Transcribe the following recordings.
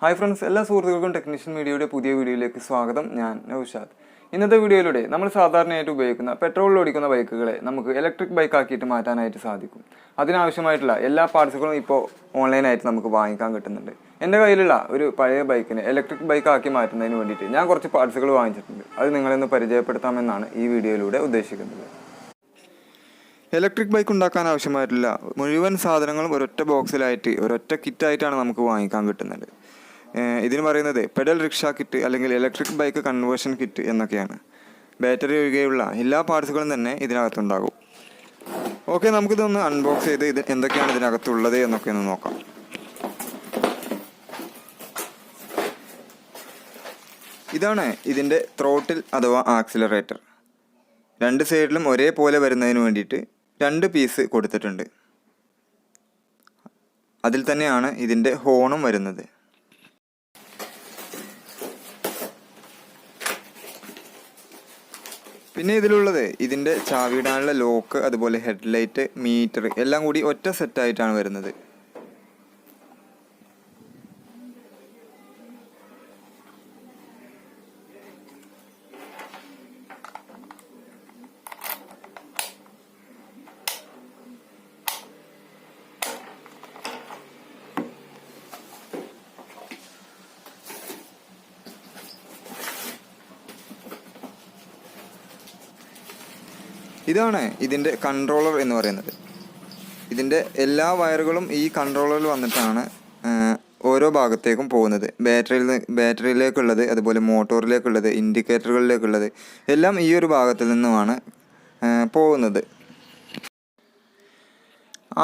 Hi friends, എല്ലാ സുഹൃത്തുക്കൾക്കും technician മീഡിയയുടെ പുതിയ വീഡിയോയിലേക്ക് സ്വാഗതം. ഞാൻ നൗഷാദ്. ഇന്നത്തെ വീഡിയോയിലൂടെ നമ്മൾ സാധാരണയായിട്ട് ഉപയോഗിക്കുന്ന പെട്രോളിൽ ഓടിക്കുന്ന ബൈക്കുകളെ നമുക്ക് ഇലക്ട്രിക് ബൈക്ക് ആക്കിയിട്ട് മാറ്റാനായിട്ട് സാധിക്കും. അതിനാവശ്യമായിട്ടുള്ള എല്ലാ പാർട്സുകളും ഇപ്പോൾ ഓൺലൈനായിട്ട് നമുക്ക് വാങ്ങിക്കാൻ കിട്ടുന്നുണ്ട്. എൻ്റെ കയ്യിലുള്ള ഒരു പഴയ ബൈക്കിനെ ഇലക്ട്രിക് ബൈക്ക് ആക്കി മാറ്റുന്നതിന് വേണ്ടിയിട്ട് ഞാൻ കുറച്ച് പാർട്സുകൾ വാങ്ങിച്ചിട്ടുണ്ട്. അത് നിങ്ങളെന്ന് പരിചയപ്പെടുത്താമെന്നാണ് ഈ വീഡിയോയിലൂടെ ഉദ്ദേശിക്കുന്നത്. ഇലക്ട്രിക് ബൈക്ക് ഉണ്ടാക്കാൻ ആവശ്യമായിട്ടുള്ള മുഴുവൻ സാധനങ്ങളും ഒരൊറ്റ ബോക്സിലായിട്ട് ഒരൊറ്റ കിറ്റായിട്ടാണ് നമുക്ക് വാങ്ങിക്കാൻ കിട്ടുന്നത്. ഇതിന് പറയുന്നത് പെഡൽ റിക്ഷ കിറ്റ് അല്ലെങ്കിൽ ഇലക്ട്രിക് ബൈക്ക് കൺവേർഷൻ കിറ്റ് എന്നൊക്കെയാണ്. ബാറ്ററി ഒഴികെയുള്ള എല്ലാ പാർട്സുകളും തന്നെ ഇതിനകത്തുണ്ടാകും. ഓക്കെ, നമുക്കിതൊന്ന് അൺബോക്സ് ചെയ്ത് ഇത് എന്തൊക്കെയാണ് ഇതിനകത്തുള്ളത് എന്നൊക്കെ ഒന്ന് നോക്കാം. ഇതാണ് ഇതിൻ്റെ ത്രോട്ടിൽ അഥവാ ആക്സിലറേറ്റർ. രണ്ട് സൈഡിലും ഒരേപോലെ വരുന്നതിന് വേണ്ടിയിട്ട് 2 പീസ് കൊടുത്തിട്ടുണ്ട്. അതിൽ തന്നെയാണ് ഇതിൻ്റെ ഹോണും വരുന്നത്. പിന്നെ ഇതിലുള്ളത് ഇതിൻ്റെ ചാവിയിടാനുള്ള ലോക്ക്, അതുപോലെ ഹെഡ്ലൈറ്റ്, മീറ്റർ എല്ലാം കൂടി ഒറ്റ സെറ്റായിട്ടാണ് വരുന്നത്. ഇതാണ് ഇതിൻ്റെ കൺട്രോളർ എന്ന് പറയുന്നത്. ഇതിൻ്റെ എല്ലാ വയറുകളും ഈ കൺട്രോളറിൽ വന്നിട്ടാണ് ഓരോ ഭാഗത്തേക്കും പോകുന്നത്. ബാറ്ററിയിലേക്കുള്ളത്, അതുപോലെ മോട്ടോറിലേക്കുള്ളത്, ഇൻഡിക്കേറ്ററുകളിലേക്കുള്ളത് എല്ലാം ഈ ഒരു ഭാഗത്തിൽ നിന്നുമാണ് പോകുന്നത്.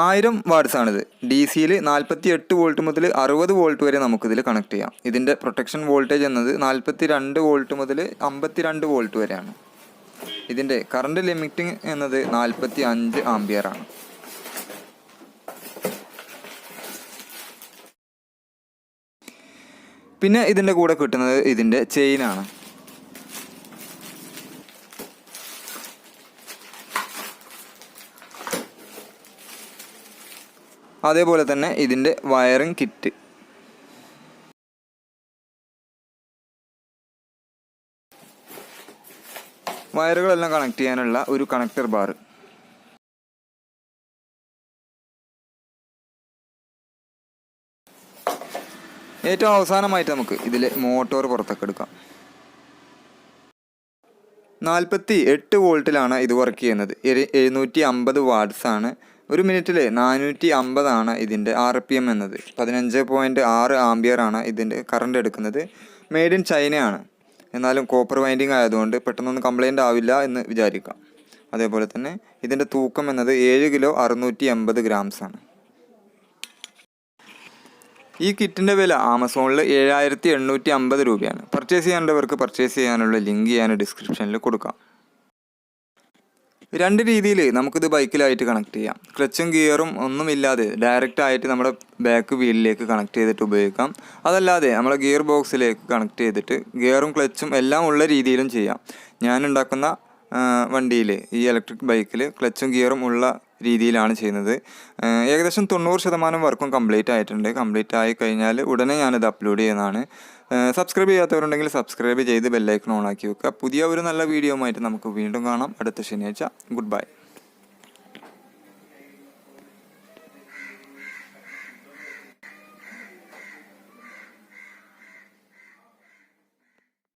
1000 വാട്ട്സാണിത്. DC-യിൽ 48 വോൾട്ട് മുതൽ 60 വോൾട്ട് വരെ നമുക്കിതിൽ കണക്ട് ചെയ്യാം. ഇതിൻ്റെ പ്രൊട്ടക്ഷൻ വോൾട്ടേജ് എന്നത് 42 വോൾട്ട് മുതൽ 52 വോൾട്ട് വരെയാണ്. ഇതിൻ്റെ കറണ്ട് ലിമിറ്റിംഗ് എന്നത് 45 ആംപിയറാണ്. പിന്നെ ഇതിൻ്റെ കൂടെ കിട്ടുന്നത് ഇതിൻ്റെ ചെയിനാണ്. അതേപോലെ തന്നെ ഇതിൻ്റെ വയറിംഗ് കിറ്റ്. വയറുകളെല്ലാം കണക്ട് ചെയ്യാനുള്ള ഒരു കണക്ടർ ബാർ. ഏറ്റവും അവസാനമായിട്ട് നമുക്ക് ഇതിൽ മോട്ടോർ പുറത്തൊക്കെ എടുക്കാം. 48 വോൾട്ടിലാണ് ഇത് വർക്ക് ചെയ്യുന്നത്. 750 വാട്ട്സാണ്. ഒരു മിനിറ്റിൽ 450 ആണ് ഇതിൻ്റെ RPM എന്നത്. 15.6 ആംപിയറാണ് ഇതിൻ്റെ കറണ്ട് എടുക്കുന്നത്. മെയ്ഡ് ഇൻ ചൈനയാണ്. എന്നാലും കോപ്പർ വൈൻഡിങ് ആയതുകൊണ്ട് പെട്ടെന്നൊന്നും കംപ്ലൈൻ്റ് ആവില്ല എന്ന് വിചാരിക്കാം. അതേപോലെ തന്നെ ഇതിൻ്റെ തൂക്കം എന്നത് 7 കിലോ 680 ഗ്രാംസാണ്. ഈ കിറ്റിൻ്റെ വില ആമസോണിൽ 7850 രൂപയാണ്. പർച്ചേസ് ചെയ്യേണ്ടവർക്ക് പർച്ചേസ് ചെയ്യാനുള്ള ലിങ്ക് ഞാൻ ഡിസ്ക്രിപ്ഷനിൽ കൊടുക്കാം. 2 രീതിയിൽ നമുക്കിത് ബൈക്കിലായിട്ട് കണക്ട് ചെയ്യാം. ക്ലച്ചും ഗിയറും ഒന്നുമില്ലാതെ ഡയറക്റ്റ് ആയിട്ട് നമ്മുടെ ബാക്ക് വീലിലേക്ക് കണക്ട് ചെയ്തിട്ട് ഉപയോഗിക്കാം. അതല്ലാതെ നമ്മളെ ഗിയർ ബോക്സിലേക്ക് കണക്ട് ചെയ്തിട്ട് ഗിയറും ക്ലച്ചും എല്ലാം ഉള്ള രീതിയിലും ചെയ്യാം. ഞാൻ ഉണ്ടാക്കുന്ന വണ്ടിയിൽ ഈ ഇലക്ട്രിക് ബൈക്കിൽ ക്ലച്ചും ഗിയറും ഉള്ള രീതിയിലാണ് ചെയ്യുന്നത്. ഏകദേശം 90% വർക്കും കംപ്ലീറ്റ് ആയിട്ടുണ്ട്. കംപ്ലീറ്റ് ആയി കഴിഞ്ഞാൽ ഉടനെ ഞാനിത് അപ്ലോഡ് ചെയ്യുന്നതാണ്. സബ്സ്ക്രൈബ് ചെയ്യാത്തവരുണ്ടെങ്കിൽ സബ്സ്ക്രൈബ് ചെയ്ത് ബെല്ലൈക്കൺ ഓൺ ആക്കി വെക്കുക. പുതിയ ഒരു നല്ല വീഡിയോ ആയിട്ട് നമുക്ക് വീണ്ടും കാണാം അടുത്ത ശനിയാഴ്ച. Good bye.